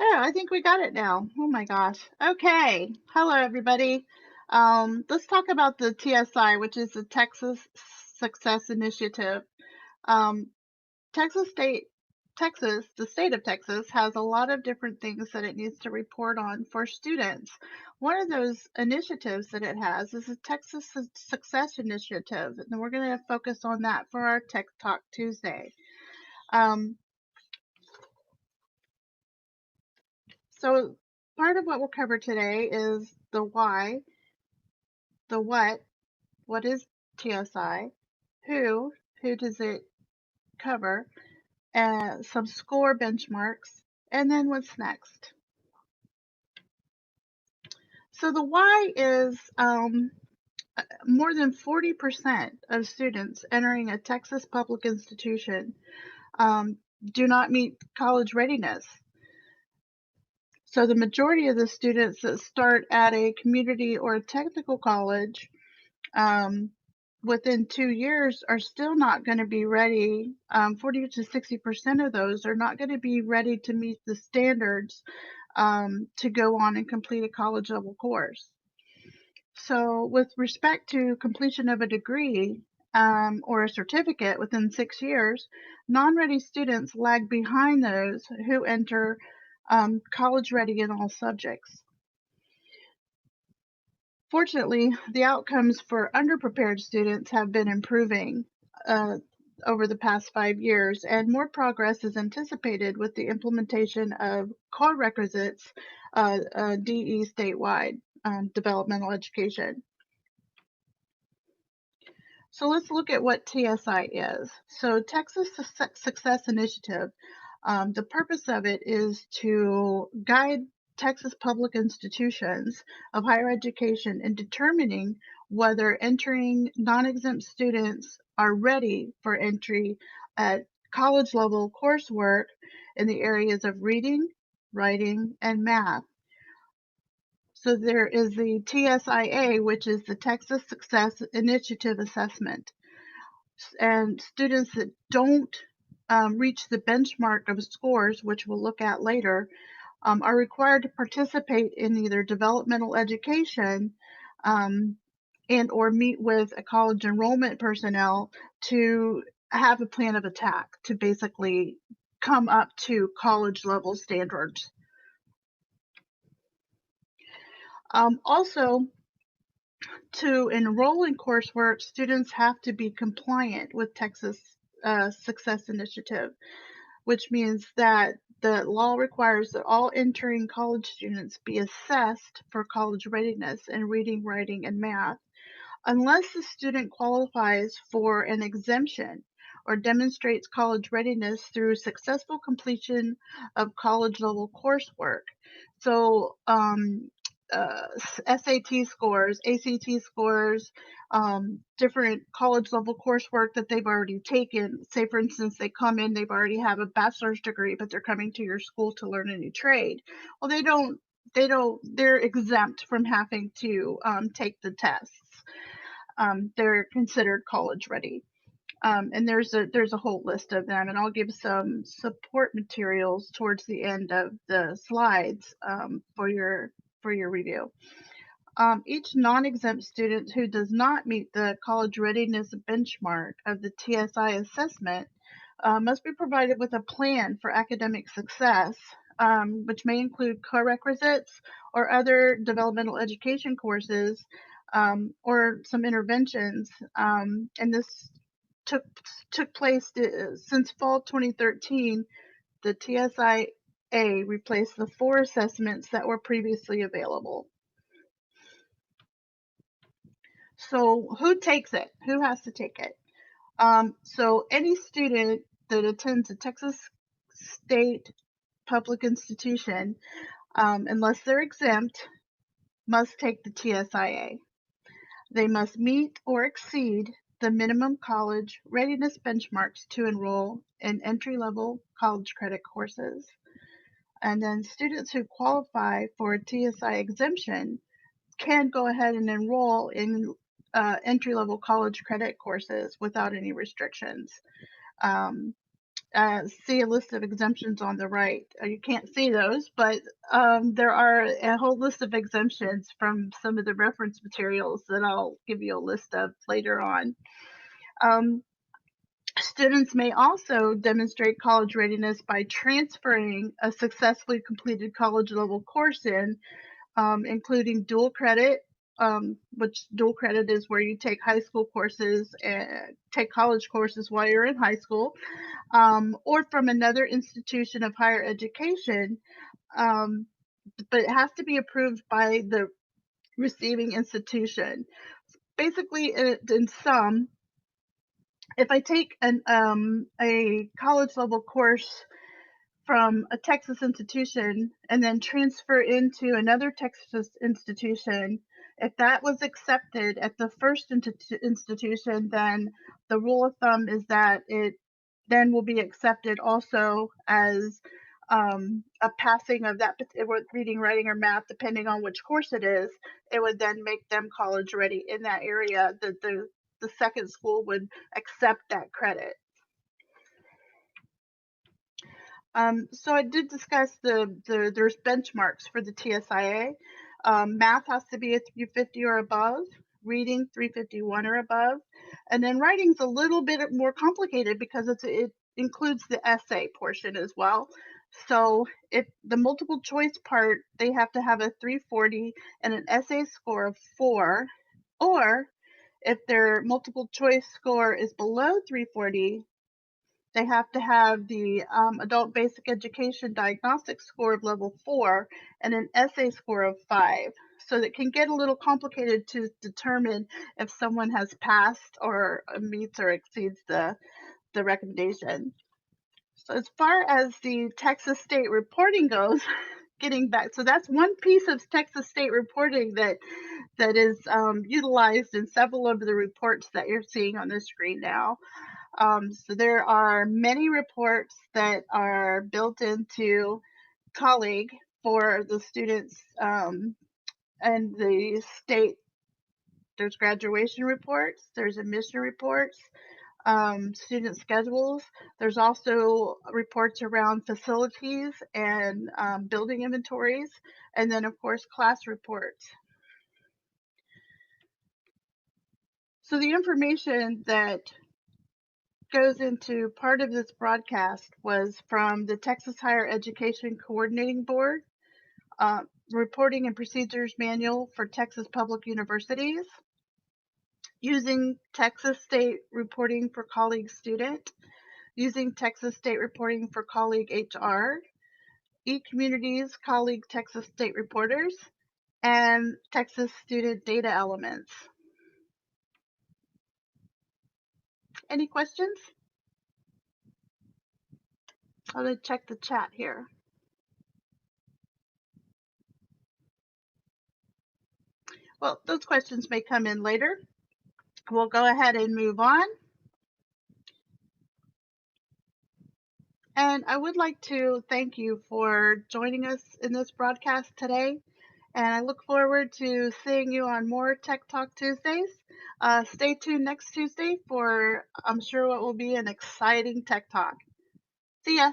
Oh, I think we got it now. Oh my gosh. Okay. Hello, everybody. Let's talk about the TSI, which is the Texas Success Initiative. Um, Texas State, the state of Texas, has a lot of different things that it needs to report on for students. One of those initiatives that it has is the Texas Success Initiative, and we're going to focus on that for our Tech Talk Tuesday. Um, so part of what we'll cover today is the why, the what is TSI, who does it cover, some score benchmarks, and then what's next. So the why is more than 40% of students entering a Texas public institution do not meet college readiness. So the majority of the students that start at a community or a technical college um, within 2 years are still not going to be ready. 40 to 60% of those are not going to be ready to meet the standards to go on and complete a college level course. So, with respect to completion of a degree or a certificate within 6 years, non ready students lag behind those who enter college ready in all subjects. Fortunately, the outcomes for underprepared students have been improving uh, over the past 5 years, and more progress is anticipated with the implementation of core requisites, DE statewide, developmental education. So let's look at what TSI is. So Texas Success Initiative, the purpose of it is to guide Texas public institutions of higher education in determining whether entering non-exempt students are ready for entry at college level coursework in the areas of reading, writing, and math. So there is the TSIA, which is the Texas Success Initiative Assessment. And students that don't reach the benchmark of scores, which we'll look at later, are required to participate in either developmental education and or meet with a college enrollment personnel to have a plan of attack to basically come up to college level standards. Also, to enroll in coursework, students have to be compliant with Texas Success Initiative, which means that the law requires that all entering college students be assessed for college readiness in reading, writing, and math, unless the student qualifies for an exemption or demonstrates college readiness through successful completion of college level coursework. So, SAT scores, ACT scores, different college level coursework that they've already taken. Say, for instance, they come in, they've already have a bachelor's degree, but they're coming to your school to learn a new trade. Well, they're exempt from having to take the tests. They're considered college ready. And there's a whole list of them, and I'll give some support materials towards the end of the slides for your review. Each non-exempt student who does not meet the college readiness benchmark of the TSI assessment must be provided with a plan for academic success, which may include prerequisites or other developmental education courses or some interventions. And this took took place since fall 2013. The TSIA replaced the 4 assessments that were previously available. So who takes it? Who has to take it? So any student that attends a Texas state public institution, unless they're exempt, must take the TSIA. They must meet or exceed the minimum college readiness benchmarks to enroll in entry-level college credit courses. And then students who qualify for a TSI exemption can go ahead and enroll in entry-level college credit courses without any restrictions. Um, see a list of exemptions on the right. You can't see those, but there are a whole list of exemptions from some of the reference materials that I'll give you a list of later on. Students may also demonstrate college readiness by transferring a successfully completed college level course in, including dual credit, which dual credit is where you take high school courses and take college courses while you're in high school, or from another institution of higher education, um, but it has to be approved by the receiving institution. Basically, in sum, if I take a college level course from a Texas institution and then transfer into another Texas institution, if that was accepted at the first institution, then the rule of thumb is that it then will be accepted also as a passing of that reading, writing, or math, depending on which course it is. It would then make them college ready in that area. That the second school would accept that credit. So I did discuss there's benchmarks for the TSIA. Math has to be a 350 or above, reading 351 or above, and then writing's a little bit more complicated because it includes the essay portion as well. So if the multiple choice part, they have to have a 340 and an essay score of 4, or if their multiple choice score is below 340, they have to have the adult basic education diagnostic score of level 4 and an essay score of 5. So that can get a little complicated to determine if someone has passed or meets or exceeds the recommendation. So as far as the Texas state reporting goes, getting back, so that's one piece of Texas state reporting that is utilized in several of the reports that you're seeing on the screen now. So there are many reports that are built into Colleague for the students, and the state. There's graduation reports, there's admission reports, student schedules. There's also reports around facilities and building inventories, and then of course class reports. So the information that goes into part of this broadcast was from the Texas Higher Education Coordinating Board, Reporting and Procedures Manual for Texas Public Universities, using Texas State Reporting for Colleague Student, using Texas State Reporting for Colleague HR, eCommunities Colleague Texas State Reporters, and Texas Student Data Elements. Any questions? I'm going to check the chat here. Well, those questions may come in later. We'll go ahead and move on. And I would like to thank you for joining us in this broadcast today. And I look forward to seeing you on more Tech Talk Tuesdays. Stay tuned next Tuesday for, I'm sure, what will be an exciting Tech Talk. See ya.